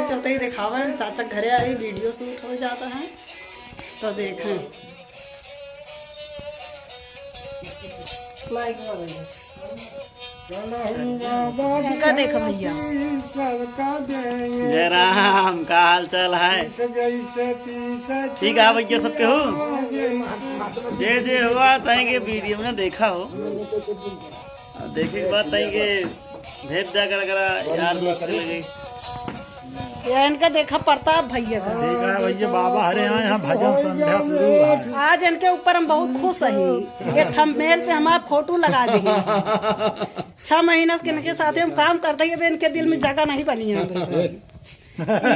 चलते ही दिखावे। चाचा घरे आई, वीडियो शूट हो जाता है तो देखें। इनका देखो भैया। जय राम, का हाल चाल है? ठीक है भैया, सबके हो जे जे हुआ ताएंगे वीडियो में देखा हो। अब देखे के बाद ताएंगे भेज दिया कर यार दोस्त के लगे। ये इनका देखा प्रताप भैया का। देखा भैया, बाबा हरे यहाँ भजन संध्या शुरू है। आज इनके ऊपर हम बहुत खुश हैं। ये थंबनेल पे हमारा फोटो लगा देंगे। 6 महीने से इनके साथ हम काम करते हैं, इनके दिल में जगह नहीं बनी है।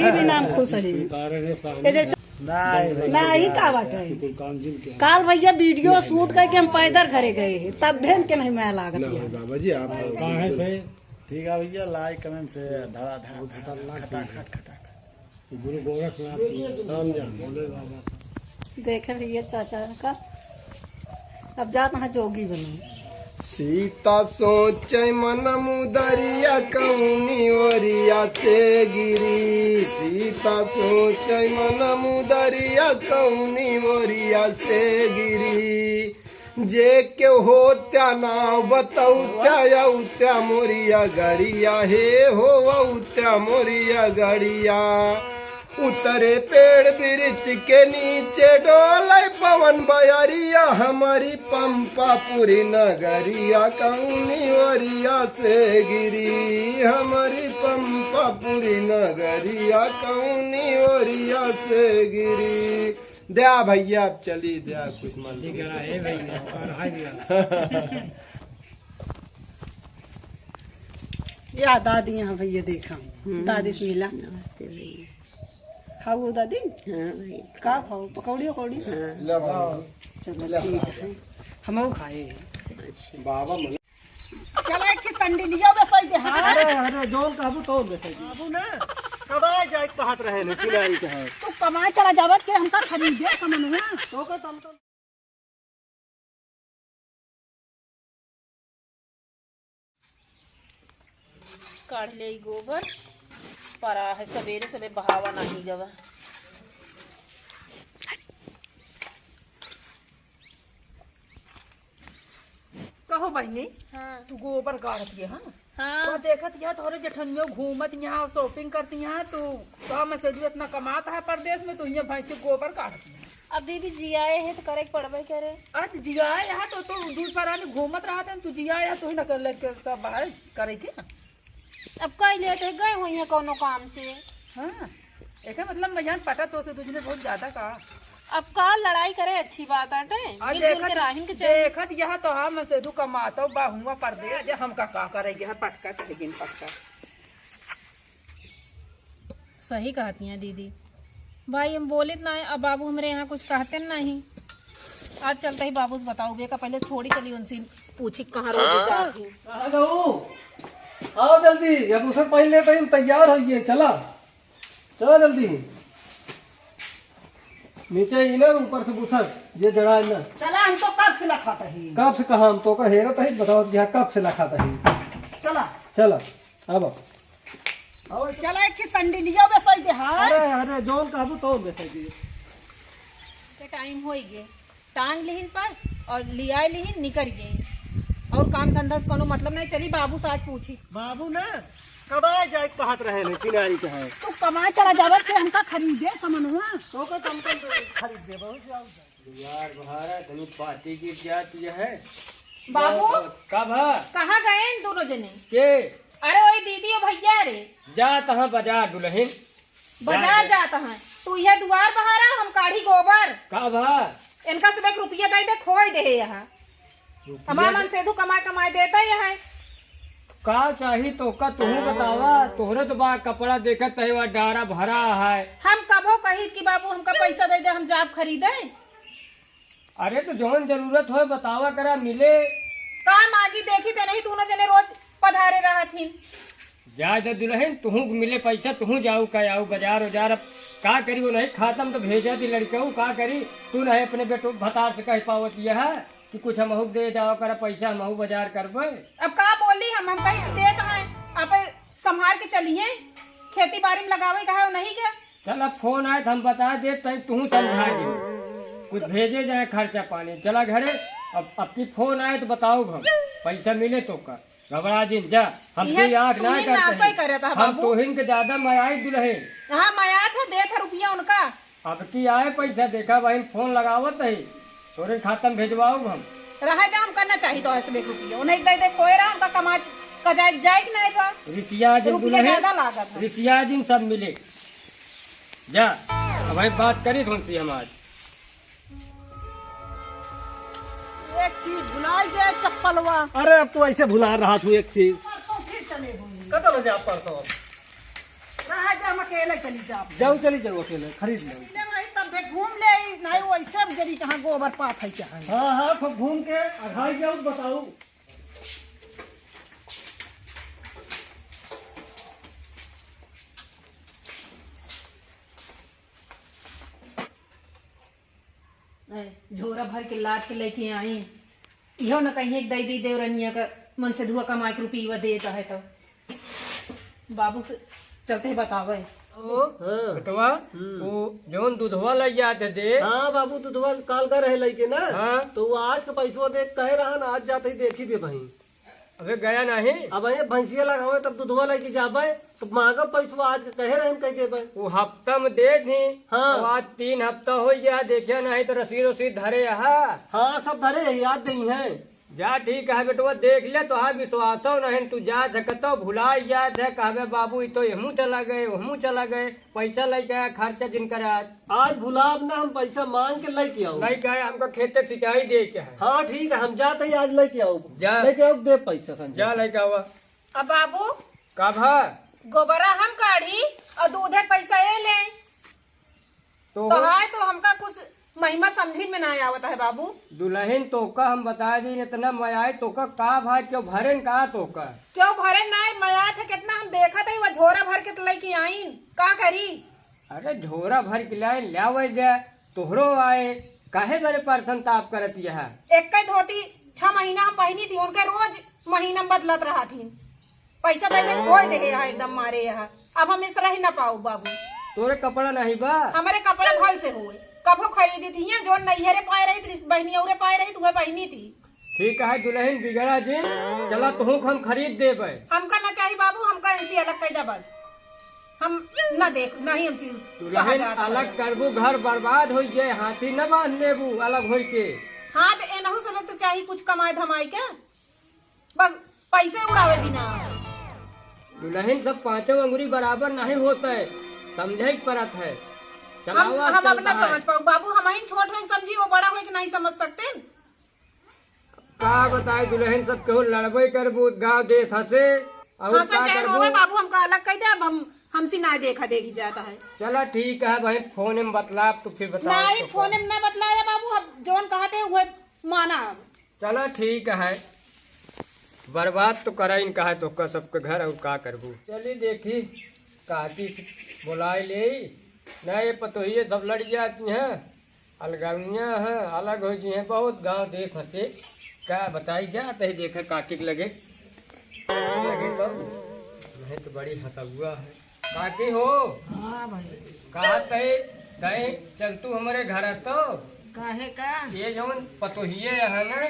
ये भी नाम खुश है। ये जैसे नहीं का बात है। काल भैया वीडियो शूट करके हम पैदल घरे गए हैं, तब भी इनके नहीं मैं लागत है। बाबा जी आप कहाँ हैं से? ठीक है भैया, लाइक कमेंट से धड़ा गुरु गोरखनाथ बोले बाबा। देखे भैया चाचा का अब जात है जोगी बनो। सीता सोचे मन मुदरिया कौनी ओरिया से गिरी। सीता सोचे मन मुदरिया कौनी ओरिया से गिरी। जे के हो त्या नाव बताऊ त्या त्या मोरिया गड़िया हे हो त्या मोरिया गड़िया। उतरे पेड़ वृक्ष के नीचे डोले पवन बयरिया। हमारी पंपापुरी नगरिया कौनी ओरिया से गिरी। हमारी पंपापुरी नगरिया कौनी ओरिया से गिरी। दया भैया अब चली दया कुछ मन या दादी यहाँ भैया देखा। दादी से मिला। खाओ दादी? का खाओ? पकौड़ी उकौड़ी? चलो ठीक है, हम खाए। बाबा चला एक संडिलिया बेसाई दे। हाँ अरे जोन काबू तो बाबू ना कबाय जाए कहत रहे न किनारी के है। तू कमाए चला जावत के हमका खरीदे समनुआ तो का तम काढ़ ले गोबर परा है। सवेरे सवेरे बहावा नहीं गवा। कहो बहनी, हाँ तू गोबर गाड़ती है? हाँ तो देखत यहाँ थोड़े जठनियों घूमत यहाँ शॉपिंग करती यहाँ। तू कहा मैं सजू इतना कमाता है परदेश में, तू यहाँ भैंस गोबर काटती है। अब दीदी जी आए हैं तो करे पड़बे करे। अरे जिया यहाँ तो दूर पर आने घूमत रहा था। तू जिया या तू ही न कर सब बाहर करे के। अब कई लेते गए हुई है कोनो काम से। हाँ एक मतलब मैं यहाँ पता तो तुझने बहुत ज्यादा कहा। अब का लड़ाई करे अच्छी बात आटे। मिलजुल के राहिन के चाहिए। देखत यहाँ तो हाँ मैं सेधु कमाता बाहुआ परदेश हम का करेंगे। पटका चलेगी पटका। सही कहती हैं दीदी। भाई हम बोलित ना है, अब बाबू हमारे यहाँ कुछ कहते नहीं। आज चलते ही बाबू से बताओ बेका पहले थोड़ी चली उनसे पूछी कहाँ रोज जाती। आओ जल्दी, अब उसे पहले तो हम तैयार होइए। चला चला जल्दी नीचे ही ना, ऊपर से बुसर ये जगह ना। चला हम तो कब से लखाता है। कब से कहा हम तो का हेरा तो बताओ यहाँ कब से लखाता है। चला चला अब चला एक संडिलिया बेसाई दे। हाँ अरे जोन काबू तो बेटा जी के टाइम हो गए। टांग लिहिन पर्स और लिया लिहिन निकल गए। और काम धंधा से कोनो मतलब नहीं। चली बाबू से आज पूछी। बाबू ना कबाय जाए कहत रहे न किनारी के है। तू कमाए चला जावत के हमका खरीदे समनुआ तो का तुम खरीद दे बहुत यार बहारा तनी पार्टी की क्या चीज है? बाबू कब है? कहाँ गए इन दोनों जने? के अरे वही दीदी और भैया रे जात है बाजार दुल्हन। बाजार जाता है। तू यह दुआर बहारा हम काढ़ी गोबर। कब है? इनका सब एक रुपया दे दे खोई दे यहाँ। हमारा मन से तू कमाए कमाए देता ही है। का चाहिए तो का तुम्हें बतावा। तोहरे तो बा कपड़ा देखत है वह डारा भरा है। हम कभो कही कि बाबू हमका पैसा दे दे हम जाब खरीदे। अरे तो जौन जरूरत हो बतावा करा मिले। का मांगी देखी ते नहीं दोनों जने रोज पधारे रहा थी। जा जा दुल्हन तुहू मिले पैसा तुहू जाऊ का आऊ बाजार उजार। अब का करी वो नहीं खातम तो भेजा थी लड़के का करी। तू नहीं अपने बेटो भतार से कह पावत यह है कि कुछ हमहू दे जाओ कर पैसा हमहू बाजार करबे। अब का बोली हम कहीं देते हैं आप संभाल के चलिए। खेती बाड़ी में लगावे का है वो नहीं क्या? चल अब फोन आए तो हम बता दे तय तू समझा दे कुछ भेजे जाए खर्चा पानी चला घरे। अब की फोन आए तो बताओ हम पैसा मिले तो का घबरा जिन जा हम इहे कोई आँख ना तुहिन नासा ही करे था करते हम बाबू। तोहिन के ज्यादा मयाई दुल्हे। हाँ माया था दे था रुपया उनका। अब की आए पैसा देखा बहन फोन लगावत है तोरे खाता में भेजवाओ हम। रहे दे हम करना चाहिए तो ऐसे बेक रुपया उन्हें दे दे खोए रहा उनका कमा कजाए जाए कि नहीं बा रिसिया जिन रुपया दुल्हे ज्यादा लागत है। रिसिया जिन सब मिले जा। अब भाई बात करी तुमसे हम आज एक चीज भुलाई गया चप्पलवा। अरे अब तो ऐसे भुला रहा तू एक चीज परसों फिर चले हुए कदम जा परसों रहा दे हम अकेले चली जाओ। जाओ चली जाओ अकेले खरीद लो। ले भाई तब भी घूम ले नहीं वैसे जरी कहाँ गोबर पात है क्या है। हाँ हाँ खूब घूम के अढ़ाई जाओ बताओ। झोरा भर के लाद के लेके आई इहो न कहीं एक दई दी देवरनिया का मन से धुआ कमा के रुपया देता है तो बाबू से चलते ही बतावे। बेटवा वो जौन दूधवा लग जाते दे। हाँ बाबू दूधवा काल का रहे लइके ना। हाँ तो वो आज का पैसवा देख कहे रहा ना आज जाते ही देखी दे भाई। अबे गया नहीं अब ये भैंसिया लगावे तब दूधवा लेके जाबे तो मांगा पैसवा आज के कहे रहे कह देबे। वो हफ्ता में दे दी। हाँ। तो आज 3 हफ्ता हो गया देखिया नहीं तो रसीद वसीद धरे यहाँ। हाँ सब धरे है, याद नहीं है। जा ठीक है बेटवा देख ले तो हाँ विश्वास नहीं तू जा धकतो भुला याद है कहबे बाबू ई तो हमू चला गए हमू चला गए पैसा लेके आया खर्चा जिन करे आज भुलाब ना हम पैसा मांग के लेके आओ। नहीं कहे हमको खेते सिंचाई दे के है। हाँ ठीक है हम जाते ही आज लेके आओ। जा। लेके आओ दे पैसा संजय। जा लेके आवा अब बाबू कब है गोबरा हम काढ़ी और दूधे पैसा ये ले तो तो है तो हमका कुछ महिमा समझी में ना आवता है बाबू। दुल्हन तो का हम बता दी इतना मयाए तो का भाई क्यों भरे का तो का क्यों भरे ना मया था कितना हम देखा था वो झोरा भर के तो लेके आईन का करी। अरे झोरा भर के लाए लावे दे तोहरो आए काहे बड़े परसन ताप करत यह। एक कई धोती 6 महीना हम पहनी थी उनके रोज महीना बदलत रहा थी पैसा दे दे खोए दे यहाँ एकदम मारे यहाँ। अब हम इस रह ना पाऊ बाबू तोरे कपड़ा नहीं बा हमारे कपड़ा भल से हुए कभो खरीदी थी यहाँ जो नैहरे पाए रही थी बहनी और पाए रही तुम्हें पहनी थी। ठीक है दुल्हन बिगड़ा जी चला तुहू हम खरीद देबे। हमका ना चाहिए बाबू हमका इनसे अलग कैदा बस हम ना देख नहीं हमसे दुल्हन अलग करबू घर बर्बाद हो जाए हाथी न बांध लेबू अलग हो के। हाँ तो एनहू सब तो चाहिए कुछ कमाए धमाए के बस पैसे उड़ावे बिना। दुल्हन सब 5 अंगुरी बराबर नहीं होता है समझे परत है। हम अपना समझ पाओ बाबू हम ही छोट हो समझी वो बड़ा हो कि नहीं समझ सकते। का बताए दुल्हन सब केहू लड़बे करबू गाँव देश हंसे और हाँ सच है रोवे बाबू हमका अलग कह दे अब हम हमसे ना देखा देखी जाता है। चला ठीक है भाई फोन में बतला तो फिर बता नहीं फोन में ना बतलाया बाबू हम जोन कहते हैं वो माना। चला ठीक है बर्बाद तो करा इन कहा तो का सबके घर और का करबू। चलिए देखी काकी बुलाए ले ना ये पतोहिए सब लड़ जाती हैं अलगावियाँ हैं अलग हो गई हैं बहुत गांव देख हंसे क्या बताई जाते ही देखा काकी के लगे तो नहीं तो बड़ी हंसा हुआ है। काकी हो हाँ भाई कहा तय तय चल तू हमारे घर तो काहे का ये जो पतोहिए है ना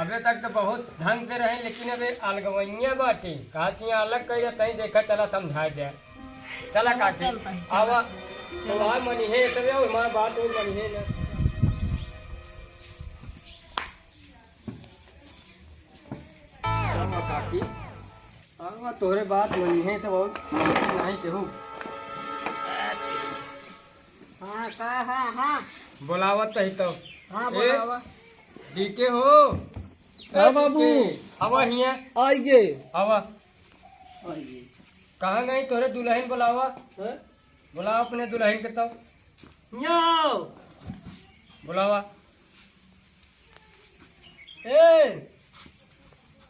अबे तक तो बहुत ढंग से रहे लेकिन अबे अलगवैया बाटी कहा अलग कर तई देखा चला समझा दे चला काकी आवा तो आ मनी है सब हमारा बात और मनी है ना आवा काकी आवा तोरे बात मनी है सब और नहीं केहू हाँ का हाँ हाँ बुलावत ही तो हाँ बोलावा डीके हो हाँ बाबू आवा हिया आइए। आवा कहाँ गई तोरे दुल्हन बुलावा बुलाओ अपने दुल्हन के तो न्याओ बुलावा ए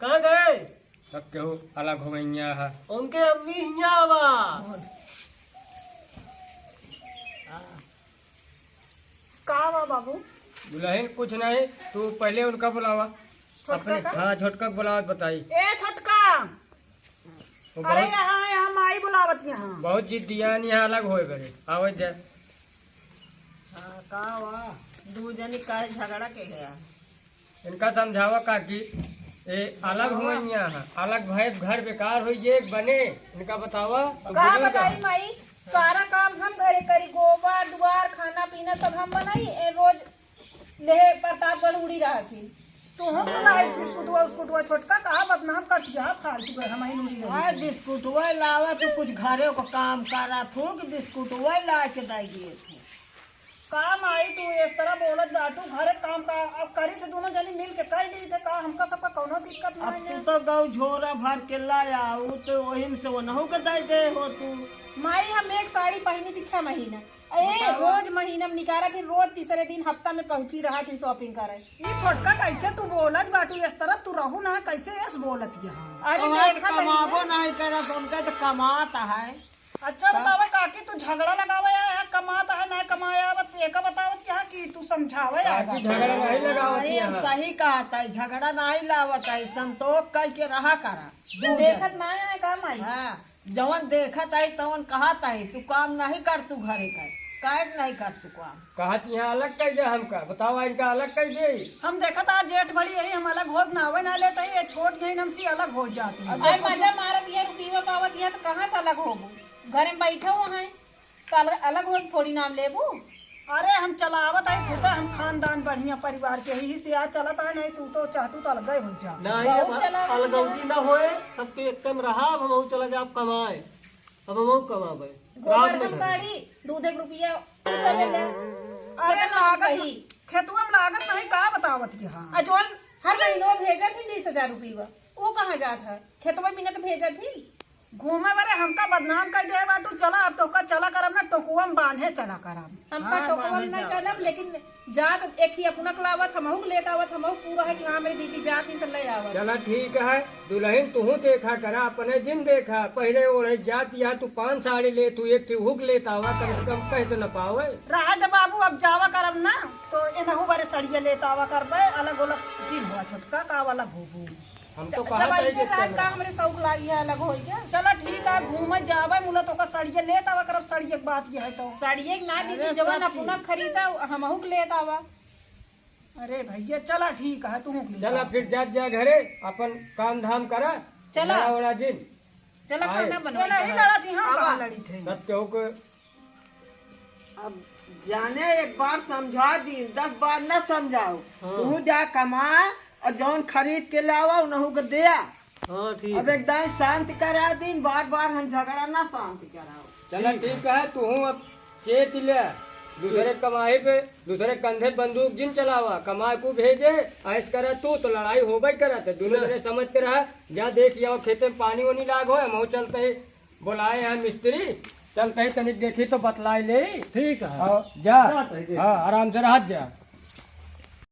कहाँ गए सब केहू अलग हो गई है। उनके अम्मी हियावा का बा बाबू दुल्हन कुछ नहीं तू पहले उनका बुलावा छोटका अपने का? हाँ छोटका बुलावा बताई ए छोटका वो अरे बहुत यहाँ यहाँ माई बुलावत यहाँ बहुत जिद्दियान यहाँ अलग होए करे आवत जा। का वाह दू जनी का झगड़ा के गया इनका समझावा काकी ये अलग हुए यहाँ अलग भय घर बेकार हुई जे बने इनका बतावा अब कहा बिगड़ बताई गए। माई सारा काम हम घरे करी गोबर दुआर खाना पीना सब हम बनाई रोज ले प्रतापगढ़ उड़ी रहा थी तू हम लाई बिस्कुटवा उस्कुटवा छोटका कहा बदनाम कर दिया फालतू का हमारी नुड़ी रही बिस्कुटवा लावा तो कुछ घरे को काम करा थू कि बिस्कुटवा ला के दे दिए थे। काम आई तू इस तरह बोलत बाटू घरे काम का अब करी थे दोनों जनी मिल के कर ली थे का हमका सबका कोनो दिक्कत अब नहीं तू है तो गौ झोरा भर के लाया तो वही में से वो नहु के दे दे हो तू। माई हम एक साड़ी पहनी थी 6 महीना रोज महीना में निकाला थी रोज तीसरे दिन हफ्ता में पहुंची रहा थी शॉपिंग करे। ये छोटका कैसे तू बोलत बाटू इस तरह तू रहू ना कैसे ऐस बोलत यहाँ अरे तुम्हारे देखा कमाबो नहीं करा तो उनका तो कमाता है। अच्छा बतावे काकी तू झगड़ा लगावे है कमाता है ना कमाया बत एक बतावत क्या कि तू समझावे काकी झगड़ा नहीं लगावत नहीं, हम यहाँ सही कहता है झगड़ा नहीं लावत है संतोष कह के रहा करा देखत ना है काम आई हाँ जवन देखत है तवन कहता है तू काम नहीं कर तू घरे का काहे नहीं कर तू काम। कहत यहाँ अलग कर दे हमका बतावा इनका अलग कर दे। हम देखा था जेठ बड़ी यही हम अलग हो नावे ना लेते ही छोट गई हमसी अलग हो जाती है। अरे मजा मारत है रुपीवा पावत है तो कहाँ से अलग होबू घर में बैठा हुआ है तो अलग हो थोड़ी नाम लेबू। अरे हम चलावत है खुद हम खानदान बढ़िया परिवार के ही से आज चलता है नहीं तू तो चाहतू तो अलग हो जा नहीं अब अलगौती ना होए सबके एक कम रहा अब हम चला जाए कमाए अब हम कमाबे गोबर हम गाड़ी दूध 1 रुपया सब मिल जाए। अरे लागत सही खेतुआ में लागत नहीं का बतावत की हाँ अजवन हर महीनों भेजा थी 20,000 रुपया वो कहाँ जात है खेतवा में तो भेजा थी घूमे बरे हमका बदनाम कर दे बाटू चला अब तो का चला करम ना टोकुआ में बांधे चला करम हमका टोकवा में ना चलब लेकिन जात एक ही अपना लावत हमहू लेत आवत हमहू पूरा है कि हाँ मेरी दीदी जात ही तो ले आवत। चला ठीक है दुल्हन तू देखा करा अपने जिन देखा पहले ओढ़े जात या तू 5 साड़ी ले तू एक थी हुक लेता हुआ कम से कम कह तो न पावे रहा दे बाबू अब जावा करम ना तो एनहू बारे सड़िया लेता आवा करबे अलग अलग चीज हुआ छोटका का वाला भूबू हम तो जब कहा ऐसे रात का हमरे शौक लागी है अलग हो गया चला ठीक है घूमे जावे मुला तो का सड़िया लेता आवा करब सड़िया के बात ये है तो साड़िए ना दीदी जवान अपना खरीदा हमहू के लेत आवा। अरे भैया चला ठीक है तू चला फिर जात जा घरे अपन काम धाम करा चला। ओड़ा जिन चला खाना बनवा नहीं लड़ा थी हम कहाँ लड़ी थे सब केहू के अब जाने एक बार समझा दी 10 बार न समझाओ तू जा कमा और जौन खरीद के लावा उनहु के दिया। हाँ ठीक अब एकदम शांत करा दी बार बार हम झगड़ा ना शांत कराओ। चला ठीक है तू अब चेत ले दूसरे कमाई पे दूसरे कंधे बंदूक जिन चलावा कमाई को भेजे ऐस करे तू तो लड़ाई होबे करत दोनों जने समझ के रहा जा देख जाओ खेते में पानी वानी लाग हो हम चलते ही बुलाए हैं मिस्त्री चलते ही तनिक देखी तो बतलाई ले ठीक है और जा हाँ आराम से रह जा।